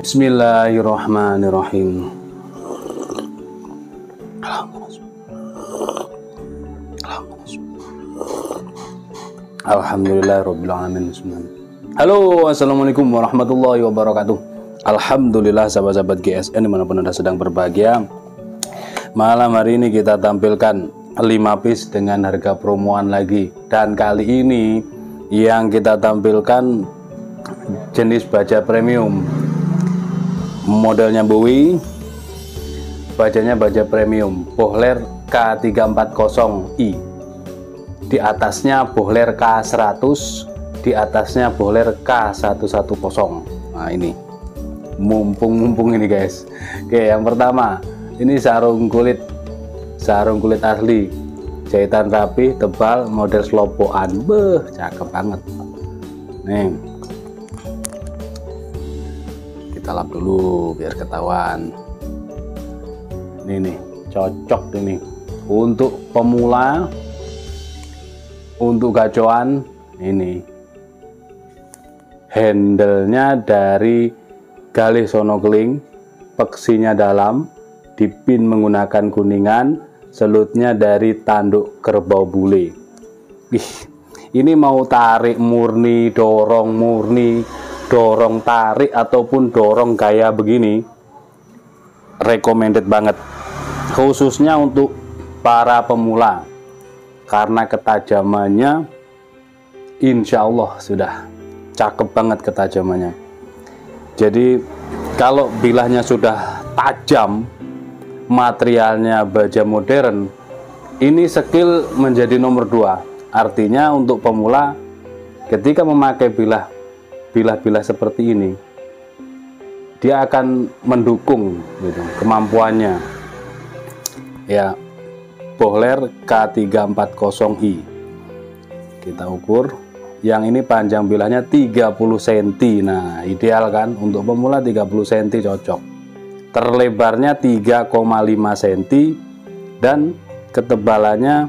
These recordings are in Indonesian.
Bismillahirrahmanirrahim. Alhamdulillahirabbil alamin. Halo, assalamualaikum warahmatullahi wabarakatuh. Alhamdulillah sahabat-sahabat GSN dimanapun Anda sedang berbahagia. Malam hari ini kita tampilkan 5 piece dengan harga promoan lagi. Dan kali ini yang kita tampilkan jenis baja premium. Modelnya Bowie, bajanya baja premium Bohler K340i. Di atasnya Bohler K100, di atasnya Bohler K110. Nah ini mumpung ini guys. Oke, yang pertama ini sarung kulit asli, jahitan rapi, tebal, model slopoan. Beuh, cakep banget. Nih, kita lap dulu biar ketahuan. Ini nih, cocok ini untuk pemula, untuk gacoan. Ini handle-nya dari galih sonogling, peksinya dalam, dipin menggunakan kuningan, selutnya dari tanduk kerbau bule. Ini mau tarik murni, dorong tarik ataupun dorong gaya begini, recommended banget, khususnya untuk para pemula, karena ketajamannya insya Allah sudah cakep banget ketajamannya. Jadi kalau bilahnya sudah tajam, materialnya baja modern, ini skill menjadi nomor 2. Artinya untuk pemula ketika memakai bilah seperti ini, dia akan mendukung gitu kemampuannya. Ya, Bohler K340i. Kita ukur. Yang ini panjang bilahnya 30 cm. Nah, ideal kan untuk pemula 30 cm cocok. Terlebarnya 3,5 cm dan ketebalannya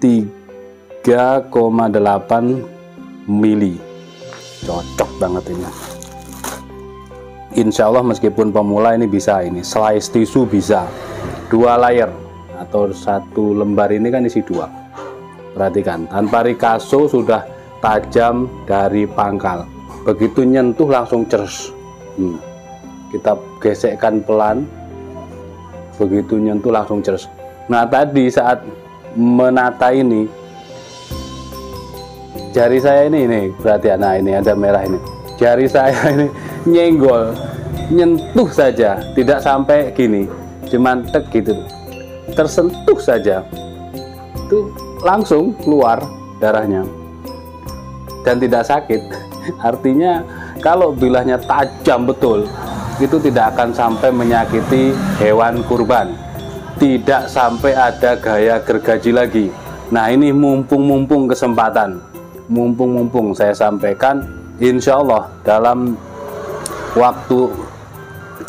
3,8 mili. Cocok banget ini. Insya Allah meskipun pemula ini bisa, ini slice tisu bisa 2 layer atau 1 lembar ini kan isi 2. Perhatikan, tanpa rikaso sudah tajam dari pangkal. Begitu nyentuh langsung cers. Kita gesekkan pelan, begitu nyentuh langsung cers. Nah tadi saat menata ini, jari saya ini perhatian, nah ini ada merah ini, jari saya ini nyenggol, nyentuh saja, tidak sampai gini, cuman tek gitu, tersentuh saja, itu langsung keluar darahnya dan tidak sakit. Artinya kalau bilahnya tajam betul, itu tidak akan sampai menyakiti hewan kurban, tidak sampai ada gaya gergaji lagi. Nah ini mumpung kesempatan, mumpung saya sampaikan, insya Allah dalam waktu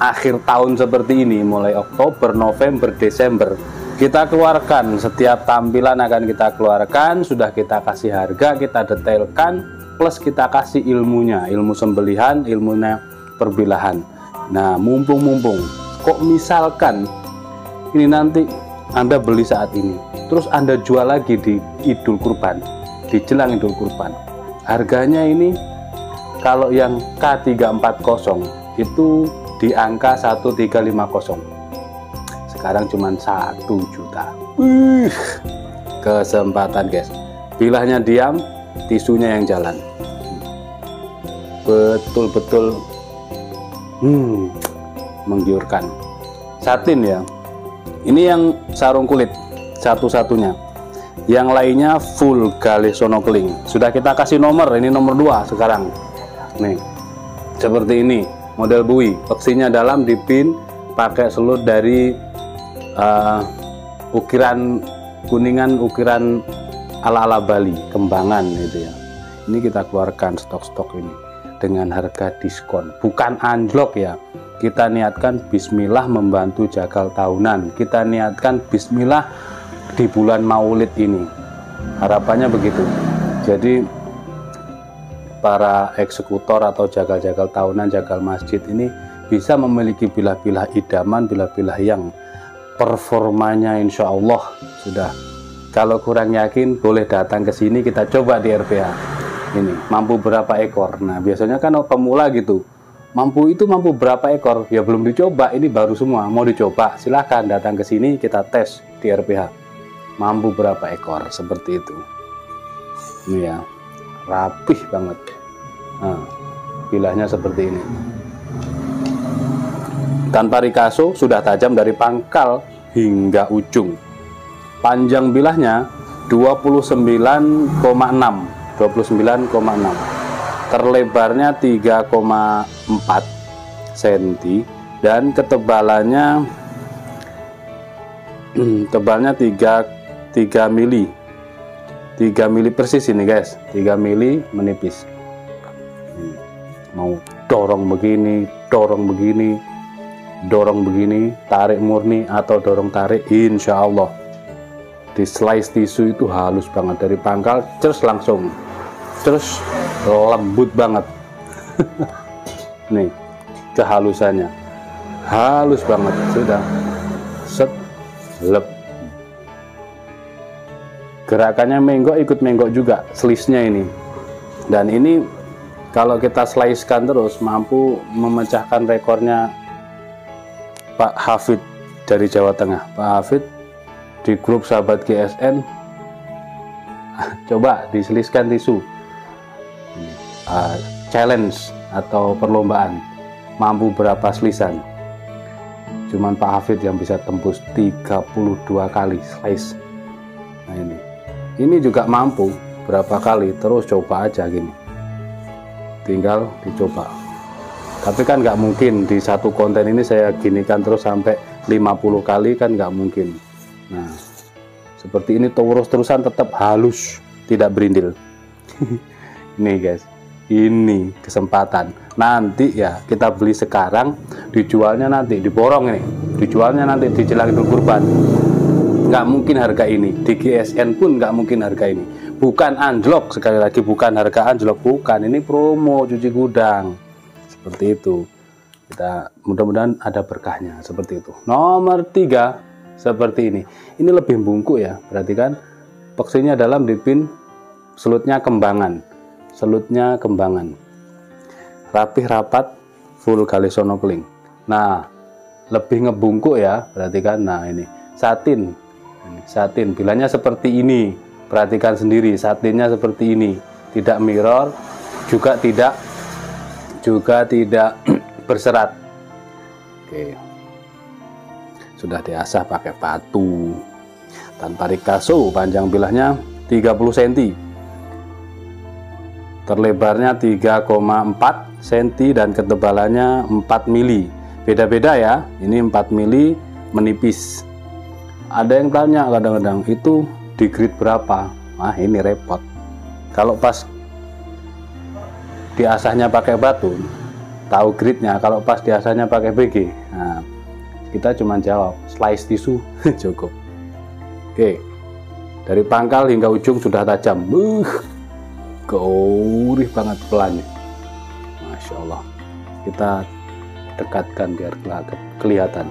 akhir tahun seperti ini, mulai Oktober, November, Desember, kita keluarkan, setiap tampilan akan kita keluarkan, sudah kita kasih harga, kita detailkan, plus kita kasih ilmunya, ilmu sembelihan, ilmunya perbilahan. Nah mumpung kok misalkan ini nanti Anda beli saat ini, terus Anda jual lagi di Idul Kurban, di jelang Idul Kurban, harganya ini kalau yang K340 itu di angka 1350, sekarang cuma 1 juta. Kesempatan guys, bilahnya diam, tisunya yang jalan, betul-betul menggiurkan. Satin ya, ini yang sarung kulit satu-satunya, yang lainnya full galih sonogling. Sudah kita kasih nomor, ini nomor 2 sekarang nih, seperti ini, model Bowie, peksinya dalam, dipin pakai selut dari ukiran kuningan, ukiran ala-ala Bali, kembangan gitu ya. Ini kita keluarkan stok-stok ini dengan harga diskon, bukan anjlok ya. Kita niatkan bismillah membantu jagal tahunan, kita niatkan bismillah di bulan Maulid ini, harapannya begitu. Jadi para eksekutor atau jagal-jagal tahunan, jagal masjid ini bisa memiliki bilah-bilah idaman, bilah-bilah yang performanya insya Allah sudah. Kalau kurang yakin boleh datang ke sini, kita coba di RPH. Ini mampu berapa ekor. Nah biasanya kan pemula gitu, mampu berapa ekor, ya belum dicoba, ini baru semua mau dicoba. Silahkan datang ke sini, kita tes di RPH mampu berapa ekor, seperti itu. Ini ya, rapih banget. Nah, bilahnya seperti ini, tanpa rikaso, sudah tajam dari pangkal hingga ujung. Panjang bilahnya 29,6, terlebarnya 3,4 cm, dan ketebalannya tebalnya 3 mili. 3 mili persis ini guys, 3 mili menipis. Mau dorong begini, tarik murni atau dorong tarik, insya Allah di slice tisu itu halus banget dari pangkal, terus langsung, terus lembut banget. Nih kehalusannya, halus banget, sudah set lep. Gerakannya menggok, ikut menggok juga slice-nya ini. Dan ini kalau kita slice-kan terus mampu memecahkan rekornya Pak Hafid dari Jawa Tengah. Pak Hafid di grup sahabat GSN, coba diseliskan tisu, challenge atau perlombaan, mampu berapa slisan. Cuman Pak Hafid yang bisa tembus 32 kali slice. Nah ini juga mampu berapa kali, terus coba aja gini, tinggal dicoba. Tapi kan nggak mungkin di satu konten ini saya ginikan terus sampai 50 kali, kan nggak mungkin. Nah seperti ini terus-terusan tetap halus, tidak berindil. Nih guys, ini kesempatan. Nanti ya kita beli sekarang, dijualnya nanti diborong ini, dijualnya nanti di jelang Idul Kurban. Nggak mungkin harga ini, di GSN pun nggak mungkin harga ini. Bukan anjlok, sekali lagi bukan harga anjlok, bukan, ini promo cuci gudang. Seperti itu. Kita mudah-mudahan ada berkahnya, seperti itu. Nomor 3 seperti ini. Ini lebih bungkuk ya, berarti kan peksinya dalam dipin, selutnya kembangan, rapih rapat, full galisonokeling. Nah lebih ngebungkuk ya, berarti kan. Nah ini satin, bilahnya seperti ini, perhatikan sendiri, satinnya seperti ini, tidak mirror, juga tidak berserat. Oke, sudah diasah pakai batu, tanpa rikaso. Panjang bilahnya 30 cm, terlebarnya 3,4 cm, dan ketebalannya 4 mili. Beda-beda ya, ini 4 mili menipis. Ada yang tanya kadang-kadang, itu di grade berapa? Nah ini repot, kalau pas diasahnya pakai batu tahu grade-nya, kalau pas diasahnya pakai BG, nah kita cuma jawab slice tisu cukup. Oke, dari pangkal hingga ujung sudah tajam, gurih banget, pelan, Masya Allah. Kita dekatkan biar kelihatan.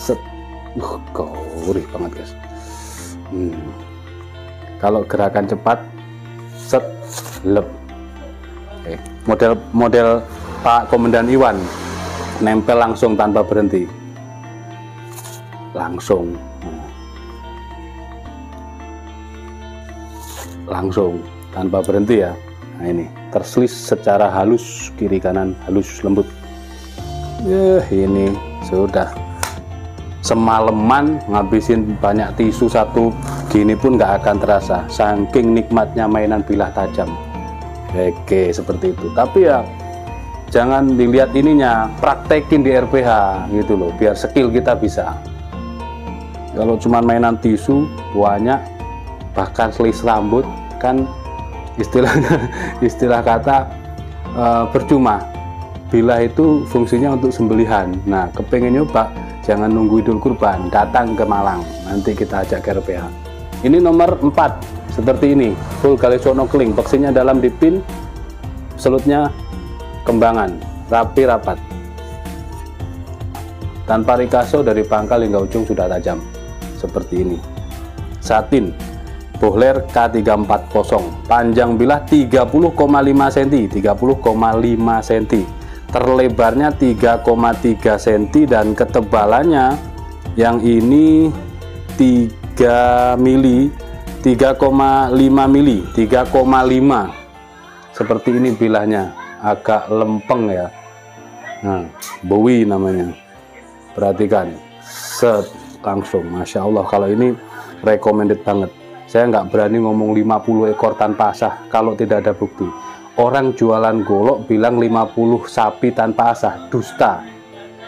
Set, gurih banget guys. Kalau gerakan cepat, set, lep. Oke, model Pak Komandan Iwan, nempel langsung tanpa berhenti, langsung tanpa berhenti ya. Nah ini terselis secara halus, kiri kanan halus lembut. Ini sudah semalaman ngabisin banyak tisu satu gini pun nggak akan terasa, saking nikmatnya mainan bilah tajam. Oke, seperti itu. Tapi ya jangan dilihat ininya, praktekin di RPH gitu loh, biar skill kita bisa. Kalau cuma mainan tisu banyak, bahkan selis rambut, kan istilah kata percuma. Bilah itu fungsinya untuk sembelihan. Nah kepengen nyoba, jangan nunggu Idul Kurban, datang ke Malang, nanti kita ajak ke RPH. Ini nomor 4 seperti ini, full Gallisono Kling, peksinya dalam dipin, selutnya kembangan, rapi rapat, tanpa rikaso, dari pangkal hingga ujung sudah tajam seperti ini. Satin Bohler K340, panjang bilah 30,5 cm, 30,5 cm, terlebarnya 3,3 cm, dan ketebalannya yang ini 3 mili, 3,5 mili, 3,5, seperti ini bilahnya, agak lempeng ya. Nah, Bowie namanya, perhatikan, set, langsung, Masya Allah. Kalau ini recommended banget. Saya nggak berani ngomong 50 ekor tanpa asah kalau tidak ada bukti. Orang jualan golok bilang 50 sapi tanpa asah, dusta,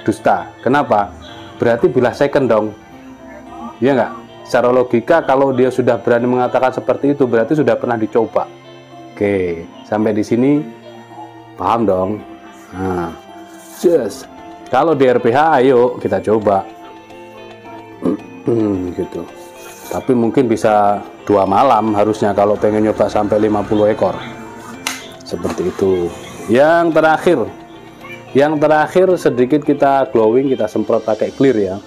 dusta. Kenapa? Berarti bilah second dong, ya nggak? Secara logika kalau dia sudah berani mengatakan seperti itu, berarti sudah pernah dicoba. Oke, sampai di sini paham dong? Nah, just kalau di RPH, ayo kita coba. Gitu. Tapi mungkin bisa 2 malam harusnya kalau pengen nyoba sampai 50 ekor. Seperti itu. Yang terakhir sedikit kita glowing, kita semprot pakai clear ya.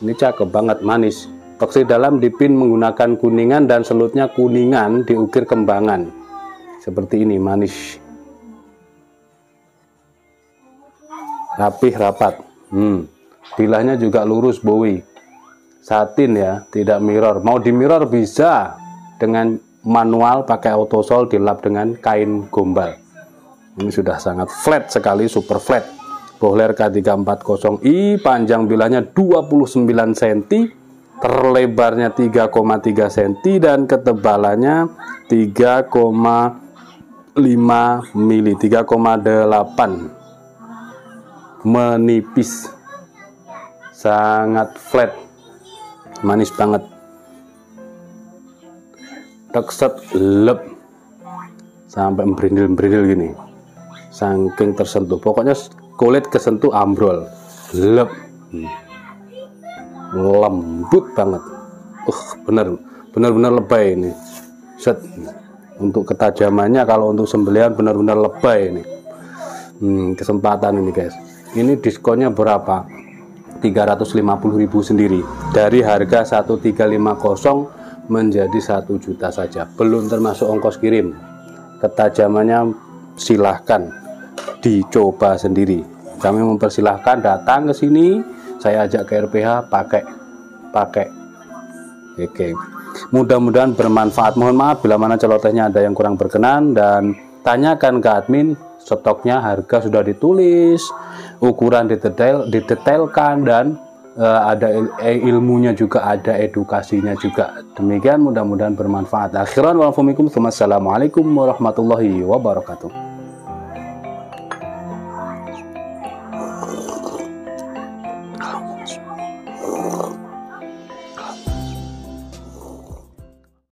Ini cakep banget, manis. Peksi dalam dipin menggunakan kuningan dan selutnya kuningan diukir kembangan. Seperti ini, manis. Rapih rapat. Bilahnya juga lurus Bowie. Satin ya, tidak mirror. Mau di mirror bisa dengan manual, pakai autosol, dilap dengan kain gombal. Ini sudah sangat flat sekali, super flat. Bohler K340i, panjang bilahnya 29 cm, terlebarnya 3,3 cm, dan ketebalannya 3,5 mili, 3,8, menipis, sangat flat, manis banget, tekset lep sampai berindil-berindil gini, saking tersentuh. Pokoknya kulit kesentuh ambrol, lep, lembut banget. Benar-benar lebay ini. Set, untuk ketajamannya, kalau untuk sembelihan benar-benar lebay ini. Kesempatan ini guys. Ini diskonnya berapa? 350.000 sendiri, dari harga 1350 menjadi 1 juta saja, belum termasuk ongkos kirim. Ketajamannya silahkan dicoba sendiri. Kami mempersilahkan datang ke sini, saya ajak ke RPH, pakai. Oke. Mudah-mudahan bermanfaat. Mohon maaf bila mana celotehnya ada yang kurang berkenan, dan tanyakan ke admin, stoknya, harga sudah ditulis, ukuran didetailkan, dan ada ilmunya juga, ada edukasinya juga. Demikian, mudah-mudahan bermanfaat. Akhiran wa'alaikum, wassalamualaikum warahmatullahi wabarakatuh.